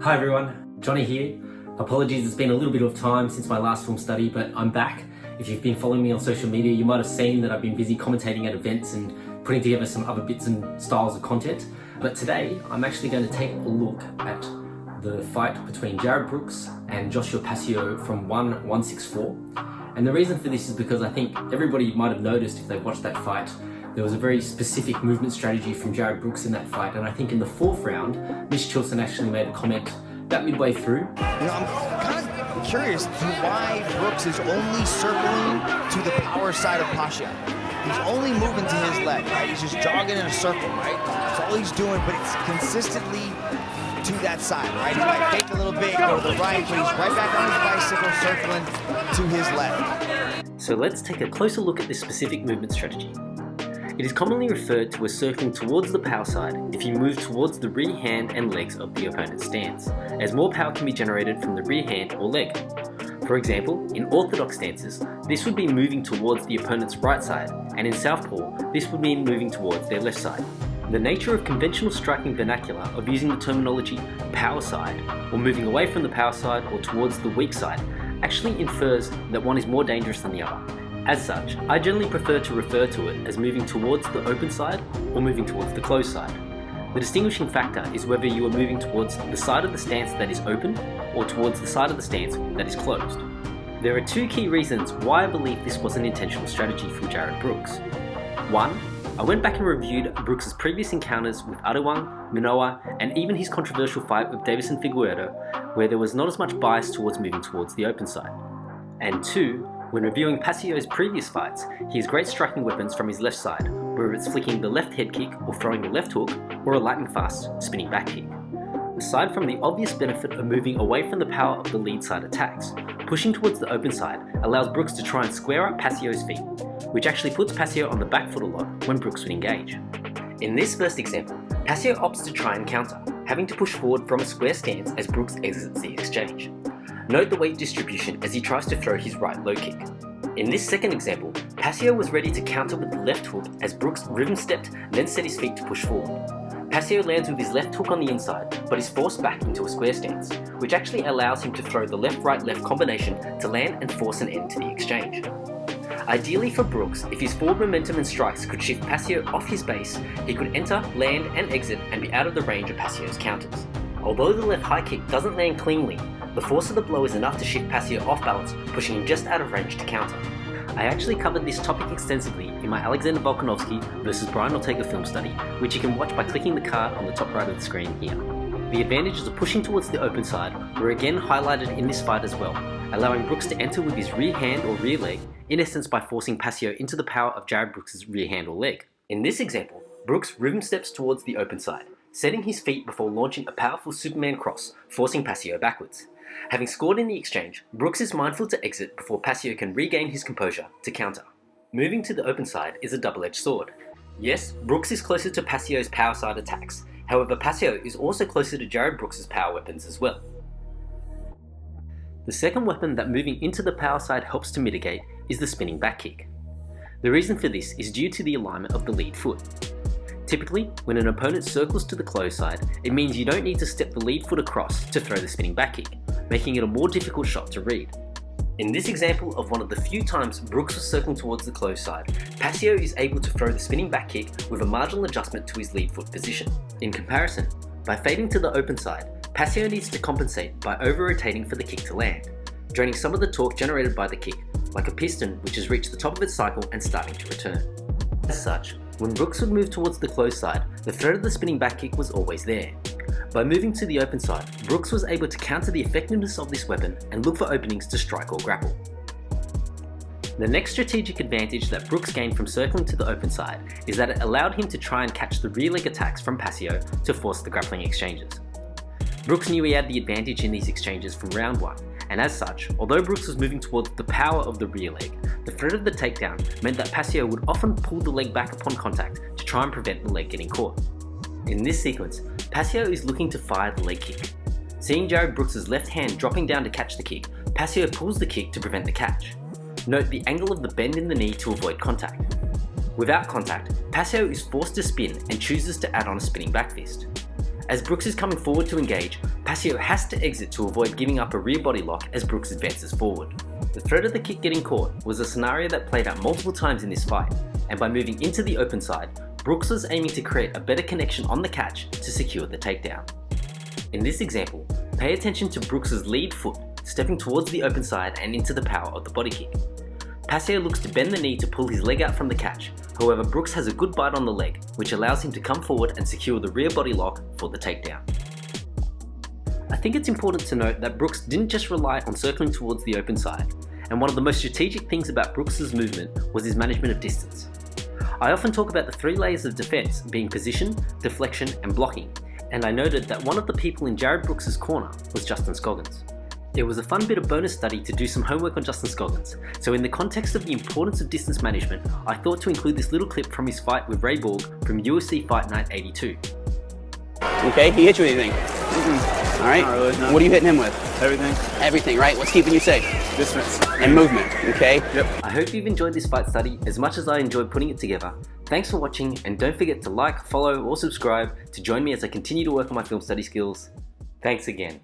Hi everyone, Johnny here. Apologies, it's been a little bit of time since my last film study, but I'm back. If you've been following me on social media, you might have seen that I've been busy commentating at events and putting together some other bits and styles of content. But today, I'm actually going to take a look at the fight between Jared Brooks and Joshua Pacio from 164. And the reason for this is because I think everybody might have noticed if they've watched that fight, there was a very specific movement strategy from Jared Brooks in that fight. And I think in the fourth round, Mitch Chilson actually made a comment about midway through. I'm kind of curious to why Brooks is only circling to the power side of Pacio. He's only moving to his left, right? He's just jogging in a circle, right? That's all he's doing, but it's consistently to that side, right? He might fake a little bit, go to the right, but he's right back on his bicycle, circling to his left. So let's take a closer look at this specific movement strategy. It is commonly referred to as circling towards the power side if you move towards the rear hand and legs of the opponent's stance, as more power can be generated from the rear hand or leg. For example, in orthodox stances, this would be moving towards the opponent's right side, and in southpaw, this would mean moving towards their left side. The nature of conventional striking vernacular of using the terminology power side, or moving away from the power side or towards the weak side, actually infers that one is more dangerous than the other. As such, I generally prefer to refer to it as moving towards the open side or moving towards the closed side. The distinguishing factor is whether you are moving towards the side of the stance that is open or towards the side of the stance that is closed. There are two key reasons why I believe this was an intentional strategy from Jared Brooks. One, I went back and reviewed Brooks' previous encounters with Adewang, Minowa, and even his controversial fight with Davison Figueiredo, where there was not as much bias towards moving towards the open side. And two, when reviewing Pacio's previous fights, he has great striking weapons from his left side, whether it's flicking the left head kick or throwing the left hook, or a lightning fast spinning back kick. Aside from the obvious benefit of moving away from the power of the lead side attacks, pushing towards the open side allows Brooks to try and square up Pacio's feet, which actually puts Pacio on the back foot a lot when Brooks would engage. In this first example, Pacio opts to try and counter, having to push forward from a square stance as Brooks exits the exchange. Note the weight distribution as he tries to throw his right low kick. In this second example, Pacio was ready to counter with the left hook as Brooks rhythm stepped, then set his feet to push forward. Pacio lands with his left hook on the inside, but is forced back into a square stance, which actually allows him to throw the left-right-left combination to land and force an end to the exchange. Ideally for Brooks, if his forward momentum and strikes could shift Pacio off his base, he could enter, land and exit and be out of the range of Pacio's counters. Although the left high kick doesn't land cleanly, the force of the blow is enough to shift Pacio off balance, pushing him just out of range to counter. I actually covered this topic extensively in my Alexander Volkanovski vs Brian Ortega film study, which you can watch by clicking the card on the top right of the screen here. The advantages of pushing towards the open side were again highlighted in this fight as well, allowing Brooks to enter with his rear hand or rear leg, in essence by forcing Pacio into the power of Jared Brooks' rear hand or leg. In this example, Brooks rhythm steps towards the open side, setting his feet before launching a powerful Superman cross, forcing Pacio backwards. Having scored in the exchange, Brooks is mindful to exit before Pacio can regain his composure to counter. Moving to the open side is a double-edged sword. Yes, Brooks is closer to Pacio's power side attacks, however Pacio is also closer to Jared Brooks' power weapons as well. The second weapon that moving into the power side helps to mitigate is the spinning back kick. The reason for this is due to the alignment of the lead foot. Typically, when an opponent circles to the closed side, it means you don't need to step the lead foot across to throw the spinning back kick, making it a more difficult shot to read. In this example of one of the few times Brooks was circling towards the closed side, Pacio is able to throw the spinning back kick with a marginal adjustment to his lead foot position. In comparison, by fading to the open side, Pacio needs to compensate by over-rotating for the kick to land, draining some of the torque generated by the kick, like a piston which has reached the top of its cycle and starting to return. As such, when Brooks would move towards the closed side, the threat of the spinning back kick was always there. By moving to the open side, Brooks was able to counter the effectiveness of this weapon and look for openings to strike or grapple. The next strategic advantage that Brooks gained from circling to the open side is that it allowed him to try and catch the rear leg attacks from Pacio to force the grappling exchanges. Brooks knew he had the advantage in these exchanges from round 1, and as such, although Brooks was moving towards the power of the rear leg, the threat of the takedown meant that Pacio would often pull the leg back upon contact to try and prevent the leg getting caught. In this sequence, Pacio is looking to fire the leg kick. Seeing Jared Brooks' left hand dropping down to catch the kick, Pacio pulls the kick to prevent the catch. Note the angle of the bend in the knee to avoid contact. Without contact, Pacio is forced to spin and chooses to add on a spinning back fist. As Brooks is coming forward to engage, Pacio has to exit to avoid giving up a rear body lock as Brooks advances forward. The threat of the kick getting caught was a scenario that played out multiple times in this fight, and by moving into the open side, Brooks was aiming to create a better connection on the catch to secure the takedown. In this example, pay attention to Brooks' lead foot stepping towards the open side and into the power of the body kick. Pacio looks to bend the knee to pull his leg out from the catch, however Brooks has a good bite on the leg, which allows him to come forward and secure the rear body lock for the takedown. I think it's important to note that Brooks didn't just rely on circling towards the open side, and one of the most strategic things about Brooks' movement was his management of distance. I often talk about the 3 layers of defense being position, deflection, and blocking, and I noted that one of the people in Jared Brooks' corner was Justin Scoggins. It was a fun bit of bonus study to do some homework on Justin Scoggins, so in the context of the importance of distance management, I thought to include this little clip from his fight with Ray Borg from UFC Fight Night 82. Okay, he hit you with anything? All right. Not really, no. What are you hitting him with? Everything. Everything, right? What's keeping you safe? Distance. And movement, okay? Yep. I hope you've enjoyed this fight study as much as I enjoyed putting it together. Thanks for watching, and don't forget to like, follow, or subscribe to join me as I continue to work on my film study skills. Thanks again.